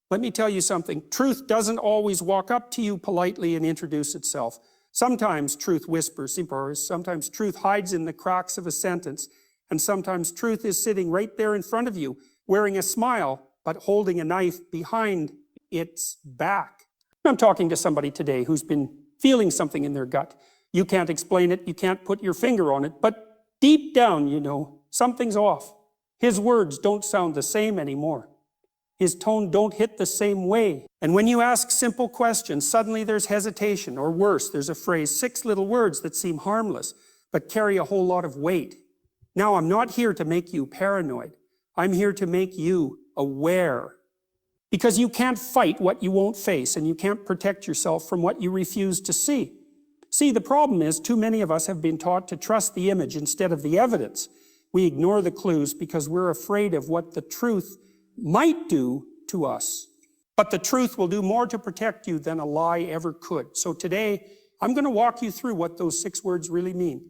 Let me tell you something. Truth doesn't always walk up to you politely and introduce itself. Sometimes truth whispers, sometimes truth hides in the cracks of a sentence, and sometimes truth is sitting right there in front of you, wearing a smile, but holding a knife behind its back. I'm talking to somebody today who's been feeling something in their gut. You can't explain it, you can't put your finger on it, but deep down you know something's off. His words don't sound the same anymore. His tone don't hit the same way. And when you ask simple questions, suddenly there's hesitation, or worse, there's a phrase, 6 little words that seem harmless, but carry a whole lot of weight. Now, I'm not here to make you paranoid. I'm here to make you aware. Because you can't fight what you won't face, and you can't protect yourself from what you refuse to see. See, the problem is, too many of us have been taught to trust the image instead of the evidence. We ignore the clues because we're afraid of what the truth might do to us. But the truth will do more to protect you than a lie ever could. So today, I'm going to walk you through what those 6 words really mean,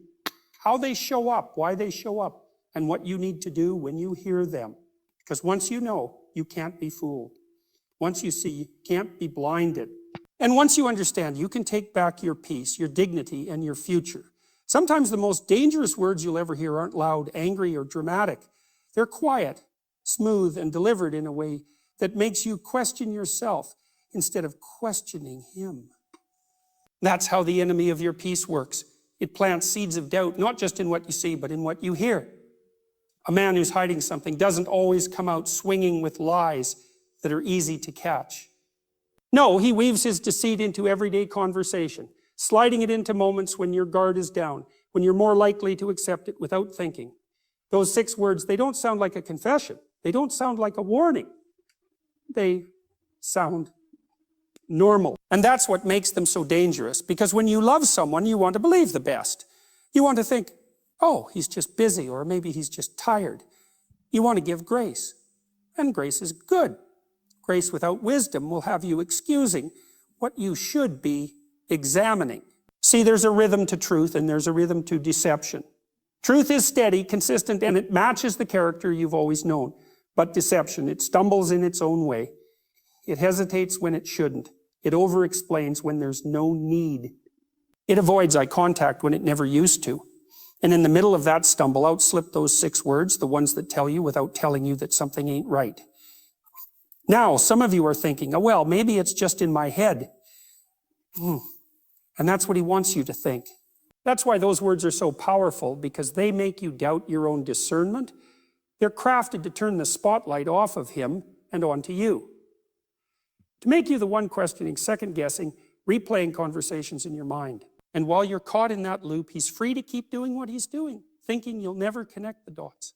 how they show up, why they show up, and what you need to do when you hear them. Because once you know, you can't be fooled. Once you see, you can't be blinded. And once you understand, you can take back your peace, your dignity, and your future. Sometimes the most dangerous words you'll ever hear aren't loud, angry, or dramatic. They're quiet, smooth, and delivered in a way that makes you question yourself instead of questioning him. That's how the enemy of your peace works. It plants seeds of doubt, not just in what you see, but in what you hear. A man who's hiding something doesn't always come out swinging with lies that are easy to catch. No, he weaves his deceit into everyday conversation, sliding it into moments when your guard is down, when you're more likely to accept it without thinking. Those 6 words, they don't sound like a confession. They don't sound like a warning. They sound normal. And that's what makes them so dangerous, because when you love someone, you want to believe the best. You want to think, oh, he's just busy, or maybe he's just tired. You want to give grace, and grace is good. Grace without wisdom will have you excusing what you should be examining. See, there's a rhythm to truth, and there's a rhythm to deception. Truth is steady, consistent, and it matches the character you've always known. But deception, it stumbles in its own way. It hesitates when it shouldn't. It over-explains when there's no need. It avoids eye contact when it never used to. And in the middle of that stumble, out slip those 6 words, the ones that tell you without telling you that something ain't right. Now, some of you are thinking, oh, well, maybe it's just in my head. And that's what he wants you to think. That's why those words are so powerful, because they make you doubt your own discernment. They're crafted to turn the spotlight off of him and onto you. To make you the one questioning, second-guessing, replaying conversations in your mind. And while you're caught in that loop, he's free to keep doing what he's doing, thinking you'll never connect the dots.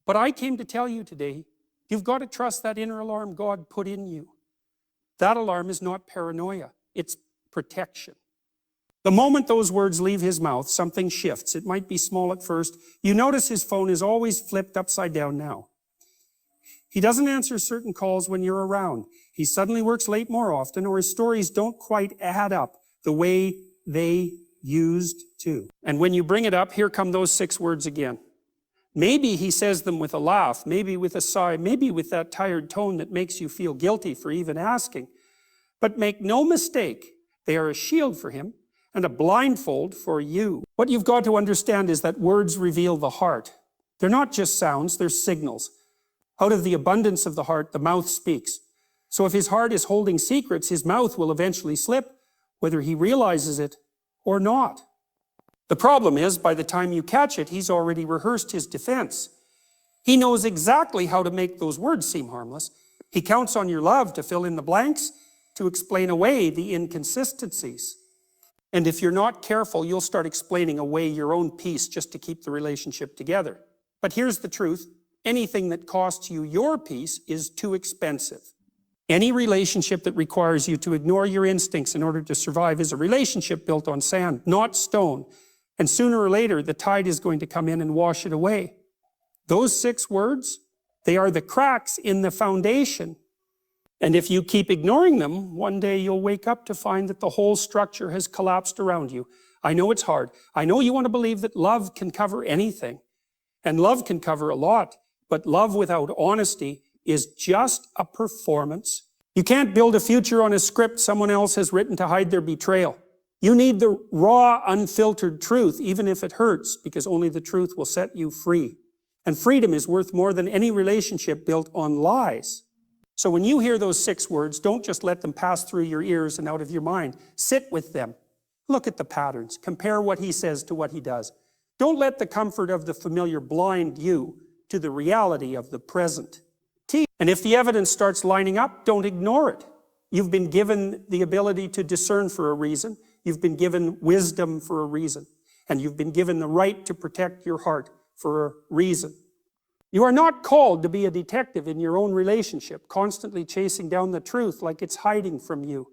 But I came to tell you today, you've got to trust that inner alarm God put in you. That alarm is not paranoia, it's protection. The moment those words leave his mouth, something shifts. It might be small at first. You notice his phone is always flipped upside down now. He doesn't answer certain calls when you're around. He suddenly works late more often, or his stories don't quite add up the way they used to. And when you bring it up, here come those 6 words again. Maybe he says them with a laugh, maybe with a sigh, maybe with that tired tone that makes you feel guilty for even asking. But make no mistake, they are a shield for him and a blindfold for you. What you've got to understand is that words reveal the heart. They're not just sounds, they're signals. Out of the abundance of the heart, the mouth speaks. So if his heart is holding secrets, his mouth will eventually slip, whether he realizes it or not. The problem is, by the time you catch it, he's already rehearsed his defense. He knows exactly how to make those words seem harmless. He counts on your love to fill in the blanks, to explain away the inconsistencies. And if you're not careful, you'll start explaining away your own peace just to keep the relationship together. But here's the truth. Anything that costs you your peace is too expensive. Any relationship that requires you to ignore your instincts in order to survive is a relationship built on sand, not stone. And sooner or later, the tide is going to come in and wash it away. Those 6 words, they are the cracks in the foundation. And if you keep ignoring them, one day you'll wake up to find that the whole structure has collapsed around you. I know it's hard. I know you want to believe that love can cover anything. And love can cover a lot. But love without honesty is just a performance. You can't build a future on a script someone else has written to hide their betrayal. You need the raw, unfiltered truth, even if it hurts, because only the truth will set you free. And freedom is worth more than any relationship built on lies. So when you hear those 6 words, don't just let them pass through your ears and out of your mind. Sit with them. Look at the patterns. Compare what he says to what he does. Don't let the comfort of the familiar blind you to the reality of the present. And if the evidence starts lining up, don't ignore it. You've been given the ability to discern for a reason. You've been given wisdom for a reason. And you've been given the right to protect your heart for a reason. You are not called to be a detective in your own relationship, constantly chasing down the truth like it's hiding from you.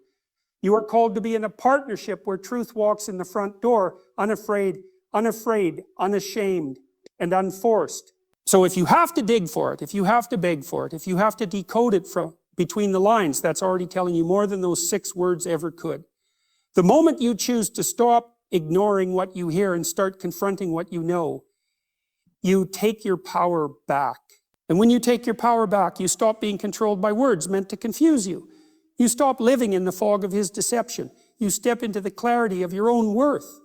You are called to be in a partnership where truth walks in the front door, unafraid, unashamed, and unforced. So if you have to dig for it, if you have to beg for it, if you have to decode it from between the lines, that's already telling you more than those 6 words ever could. The moment you choose to stop ignoring what you hear and start confronting what you know, you take your power back. And when you take your power back, you stop being controlled by words meant to confuse you. You stop living in the fog of his deception. You step into the clarity of your own worth.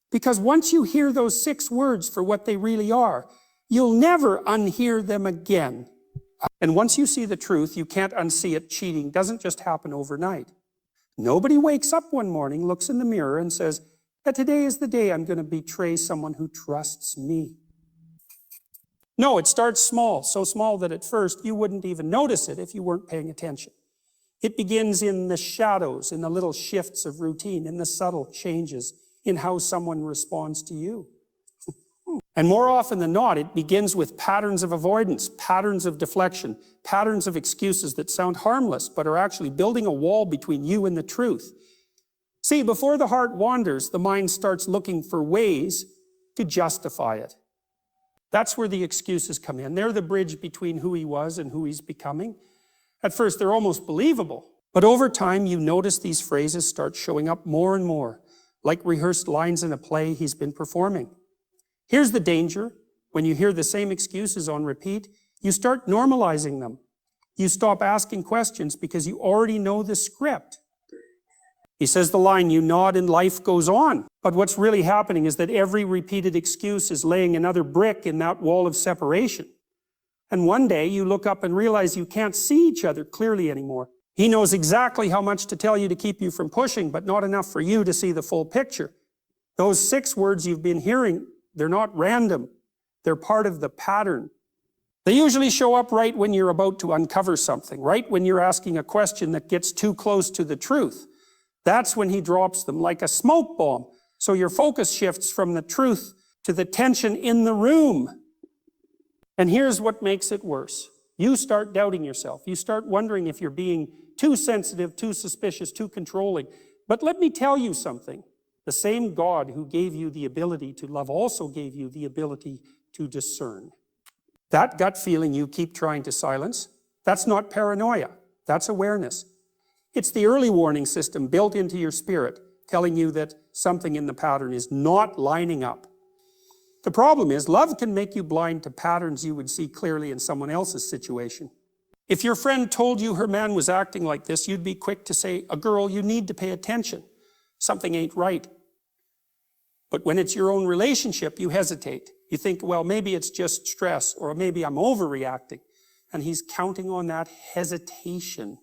Because once you hear those 6 words for what they really are, you'll never unhear them again. And once you see the truth, you can't unsee it. Cheating doesn't just happen overnight. Nobody wakes up one morning, looks in the mirror and says, today is the day I'm going to betray someone who trusts me. No, it starts small, so small that at first you wouldn't even notice it if you weren't paying attention. It begins in the shadows, in the little shifts of routine, in the subtle changes in how someone responds to you. And more often than not, it begins with patterns of avoidance, patterns of deflection, patterns of excuses that sound harmless, but are actually building a wall between you and the truth. See, before the heart wanders, the mind starts looking for ways to justify it. That's where the excuses come in. They're the bridge between who he was and who he's becoming. At first, they're almost believable. But over time, you notice these phrases start showing up more and more, like rehearsed lines in a play he's been performing. Here's the danger. When you hear the same excuses on repeat, you start normalizing them. You stop asking questions because you already know the script. He says the line, you nod and life goes on. But what's really happening is that every repeated excuse is laying another brick in that wall of separation. And one day you look up and realize you can't see each other clearly anymore. He knows exactly how much to tell you to keep you from pushing, but not enough for you to see the full picture. Those 6 words you've been hearing, they're not random. They're part of the pattern. They usually show up right when you're about to uncover something, right when you're asking a question that gets too close to the truth. That's when he drops them like a smoke bomb. So your focus shifts from the truth to the tension in the room. And here's what makes it worse. You start doubting yourself. You start wondering if you're being too sensitive, too suspicious, too controlling. But let me tell you something. The same God who gave you the ability to love also gave you the ability to discern. That gut feeling you keep trying to silence, that's not paranoia. That's awareness. It's the early warning system built into your spirit, telling you that something in the pattern is not lining up. The problem is, love can make you blind to patterns you would see clearly in someone else's situation. If your friend told you her man was acting like this, you'd be quick to say, girl, you need to pay attention. Something ain't right. But when it's your own relationship, you hesitate. You think, well, maybe it's just stress, or maybe I'm overreacting. And he's counting on that hesitation.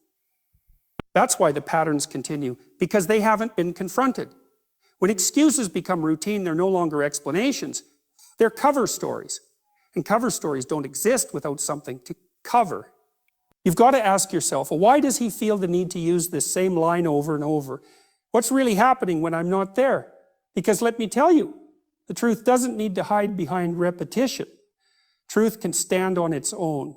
That's why the patterns continue, because they haven't been confronted. When excuses become routine, they're no longer explanations. They're cover stories. And cover stories don't exist without something to cover. You've got to ask yourself, well, why does he feel the need to use this same line over and over? What's really happening when I'm not there? Because let me tell you, the truth doesn't need to hide behind repetition. Truth can stand on its own.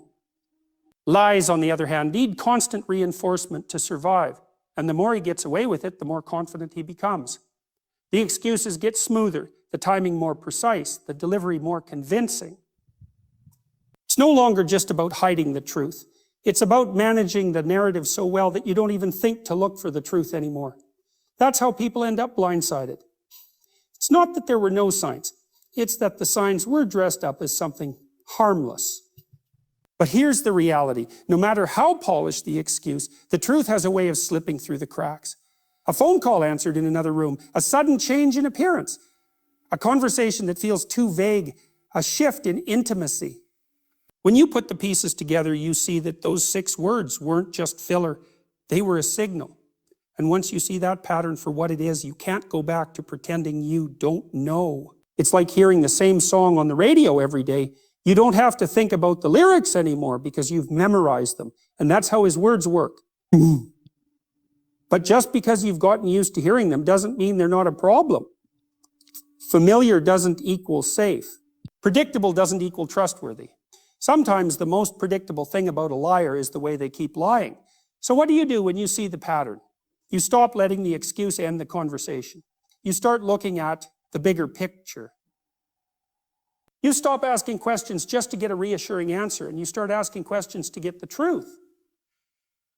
Lies, on the other hand, need constant reinforcement to survive. And the more he gets away with it, the more confident he becomes. The excuses get smoother, the timing more precise, the delivery more convincing. It's no longer just about hiding the truth. It's about managing the narrative so well that you don't even think to look for the truth anymore. That's how people end up blindsided. It's not that there were no signs. It's that the signs were dressed up as something harmless. But here's the reality. No matter how polished the excuse, the truth has a way of slipping through the cracks. A phone call answered in another room, a sudden change in appearance, a conversation that feels too vague, a shift in intimacy. When you put the pieces together, you see that those 6 words weren't just filler, they were a signal. And once you see that pattern for what it is, you can't go back to pretending you don't know. It's like hearing the same song on the radio every day. You don't have to think about the lyrics anymore because you've memorized them. And that's how his words work. But just because you've gotten used to hearing them doesn't mean they're not a problem. Familiar doesn't equal safe. Predictable doesn't equal trustworthy. Sometimes the most predictable thing about a liar is the way they keep lying. So what do you do when you see the pattern? You stop letting the excuse end the conversation. You start looking at the bigger picture. You stop asking questions just to get a reassuring answer, and you start asking questions to get the truth.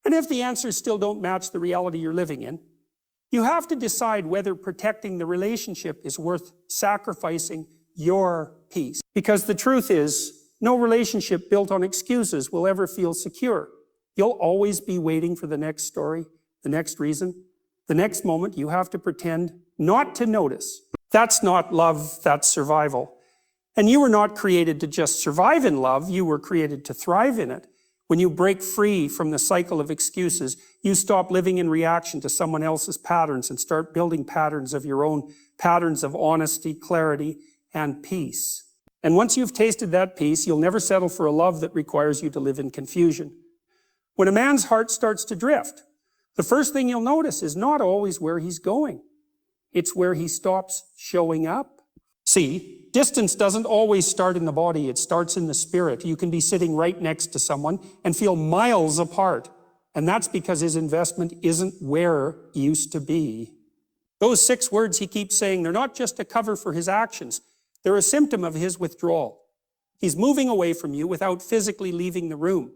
And if the answers still don't match the reality you're living in, you have to decide whether protecting the relationship is worth sacrificing your peace. Because the truth is, no relationship built on excuses will ever feel secure. You'll always be waiting for the next story, the next reason, the next moment. You have to pretend not to notice. That's not love, that's survival. And you were not created to just survive in love, you were created to thrive in it. When you break free from the cycle of excuses, you stop living in reaction to someone else's patterns and start building patterns of your own, patterns of honesty, clarity, and peace. And once you've tasted that peace, you'll never settle for a love that requires you to live in confusion. When a man's heart starts to drift, the first thing you'll notice is not always where he's going. It's where he stops showing up. See, distance doesn't always start in the body, it starts in the spirit. You can be sitting right next to someone and feel miles apart. And that's because his investment isn't where it used to be. Those 6 words he keeps saying, they're not just a cover for his actions. They're a symptom of his withdrawal. He's moving away from you without physically leaving the room.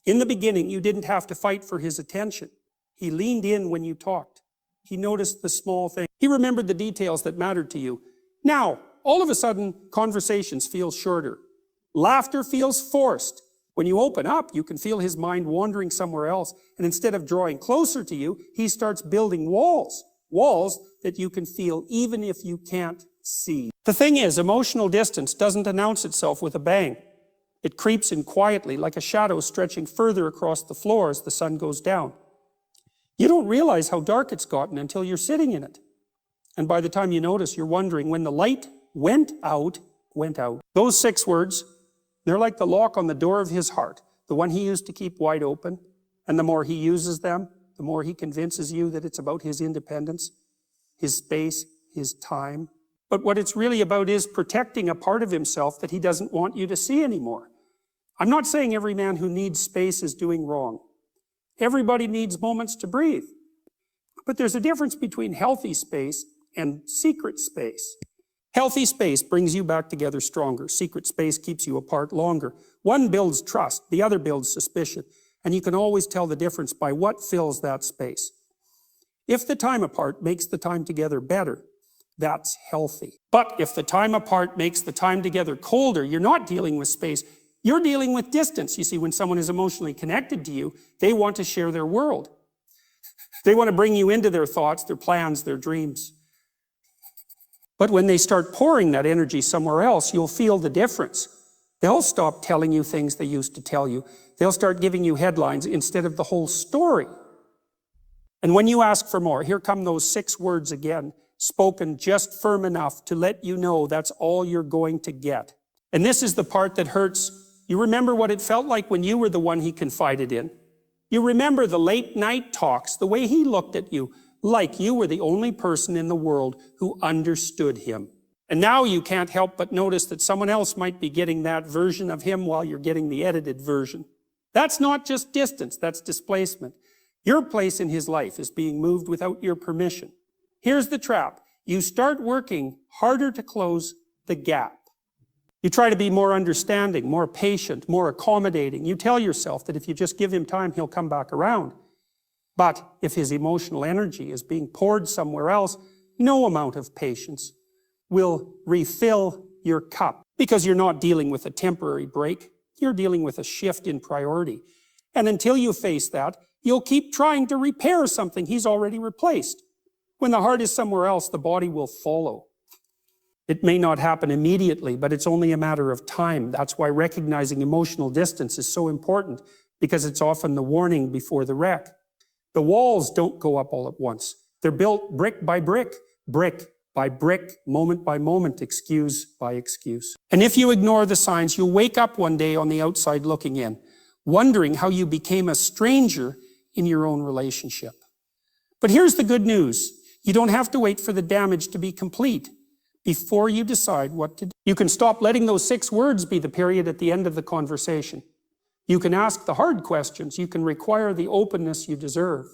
In the beginning, you didn't have to fight for his attention. He leaned in when you talked. He noticed the small things. He remembered the details that mattered to you. Now, all of a sudden, conversations feel shorter. Laughter feels forced. When you open up, you can feel his mind wandering somewhere else. And instead of drawing closer to you, he starts building walls. Walls that you can feel even if you can't see. The thing is, emotional distance doesn't announce itself with a bang. It creeps in quietly, like a shadow stretching further across the floor as the sun goes down. You don't realize how dark it's gotten until you're sitting in it. And by the time you notice, you're wondering when the light went out. Those 6 words, they're like the lock on the door of his heart, the one he used to keep wide open. And the more he uses them, the more he convinces you that it's about his independence, his space, his time. But what it's really about is protecting a part of himself that he doesn't want you to see anymore. I'm not saying every man who needs space is doing wrong. Everybody needs moments to breathe. But there's a difference between healthy space and secret space. Healthy space brings you back together stronger. Secret space keeps you apart longer. One builds trust, the other builds suspicion. And you can always tell the difference by what fills that space. If the time apart makes the time together better, that's healthy. But if the time apart makes the time together colder, you're not dealing with space, you're dealing with distance. You see, when someone is emotionally connected to you, they want to share their world. They want to bring you into their thoughts, their plans, their dreams. But when they start pouring that energy somewhere else, you'll feel the difference. They'll stop telling you things they used to tell you. They'll start giving you headlines instead of the whole story. And when you ask for more, here come those 6 words again, spoken just firm enough to let you know that's all you're going to get. And this is the part that hurts. You remember what it felt like when you were the one he confided in. You remember the late night talks, the way he looked at you, like you were the only person in the world who understood him. And now you can't help but notice that someone else might be getting that version of him while you're getting the edited version. That's not just distance, that's displacement. Your place in his life is being moved without your permission. Here's the trap. You start working harder to close the gap. You try to be more understanding, more patient, more accommodating. You tell yourself that if you just give him time, he'll come back around. But if his emotional energy is being poured somewhere else, no amount of patience will refill your cup because you're not dealing with a temporary break. You're dealing with a shift in priority. And until you face that, you'll keep trying to repair something he's already replaced. When the heart is somewhere else, the body will follow. It may not happen immediately, but it's only a matter of time. That's why recognizing emotional distance is so important, because it's often the warning before the wreck. The walls don't go up all at once. They're built brick by brick, moment by moment, excuse by excuse. And if you ignore the signs, you'll wake up one day on the outside looking in, wondering how you became a stranger in your own relationship. But here's the good news. You don't have to wait for the damage to be complete before you decide what to do. You can stop letting those 6 words be the period at the end of the conversation. You can ask the hard questions. You can require the openness you deserve.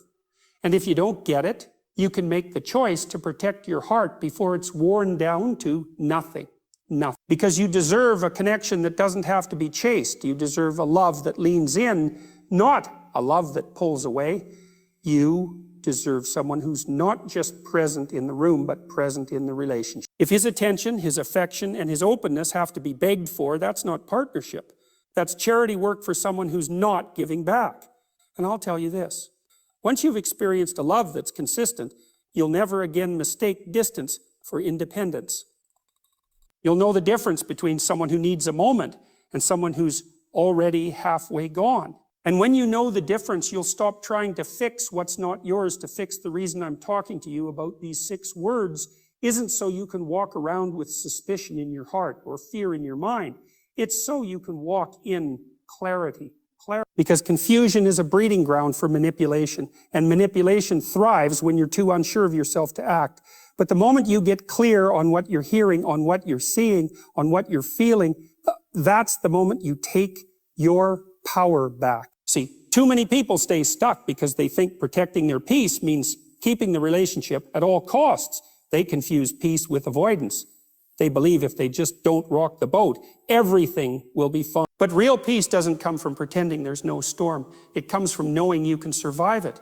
And if you don't get it, you can make the choice to protect your heart before it's worn down to nothing. Nothing. Because you deserve a connection that doesn't have to be chased. You deserve a love that leans in, not a love that pulls away. You deserve someone who's not just present in the room, but present in the relationship. If his attention, his affection, and his openness have to be begged for, that's not partnership. That's charity work for someone who's not giving back. And I'll tell you this. Once you've experienced a love that's consistent, you'll never again mistake distance for independence. You'll know the difference between someone who needs a moment and someone who's already halfway gone. And when you know the difference, you'll stop trying to fix what's not yours to fix. The reason I'm talking to you about these 6 words isn't so you can walk around with suspicion in your heart or fear in your mind. It's so you can walk in clarity. Because confusion is a breeding ground for manipulation, and manipulation thrives when you're too unsure of yourself to act. But the moment you get clear on what you're hearing, on what you're seeing, on what you're feeling, that's the moment you take your power back. See, too many people stay stuck because they think protecting their peace means keeping the relationship at all costs. They confuse peace with avoidance. They believe if they just don't rock the boat, everything will be fine. But real peace doesn't come from pretending there's no storm. It comes from knowing you can survive it.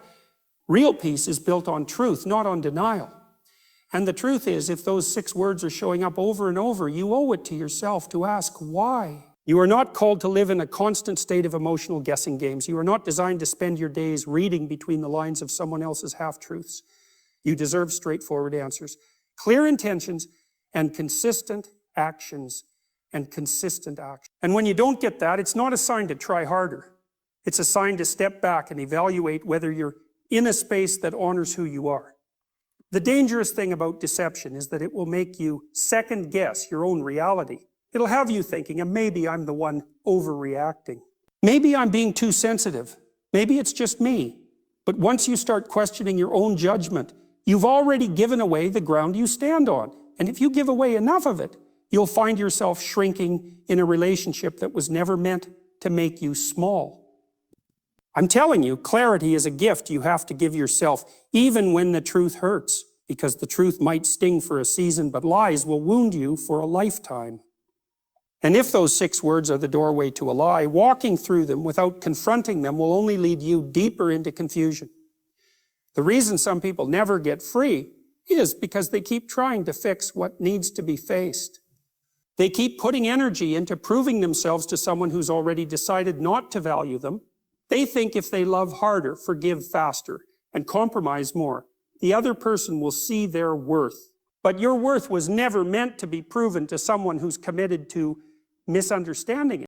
Real peace is built on truth, not on denial. And the truth is, if those 6 words are showing up over and over, you owe it to yourself to ask why. You are not called to live in a constant state of emotional guessing games. You are not designed to spend your days reading between the lines of someone else's half-truths. You deserve straightforward answers, clear intentions, and consistent actions. And when you don't get that, it's not a sign to try harder. It's a sign to step back and evaluate whether you're in a space that honors who you are. The dangerous thing about deception is that it will make you second guess your own reality. It'll have you thinking, and maybe I'm the one overreacting. Maybe I'm being too sensitive. Maybe it's just me. But once you start questioning your own judgment, you've already given away the ground you stand on. And if you give away enough of it, you'll find yourself shrinking in a relationship that was never meant to make you small. I'm telling you, clarity is a gift you have to give yourself, even when the truth hurts, because the truth might sting for a season, but lies will wound you for a lifetime. And if those 6 words are the doorway to a lie, walking through them without confronting them will only lead you deeper into confusion. The reason some people never get free is because they keep trying to fix what needs to be faced. They keep putting energy into proving themselves to someone who's already decided not to value them. They think if they love harder, forgive faster, and compromise more, the other person will see their worth. But your worth was never meant to be proven to someone who's committed to misunderstanding it.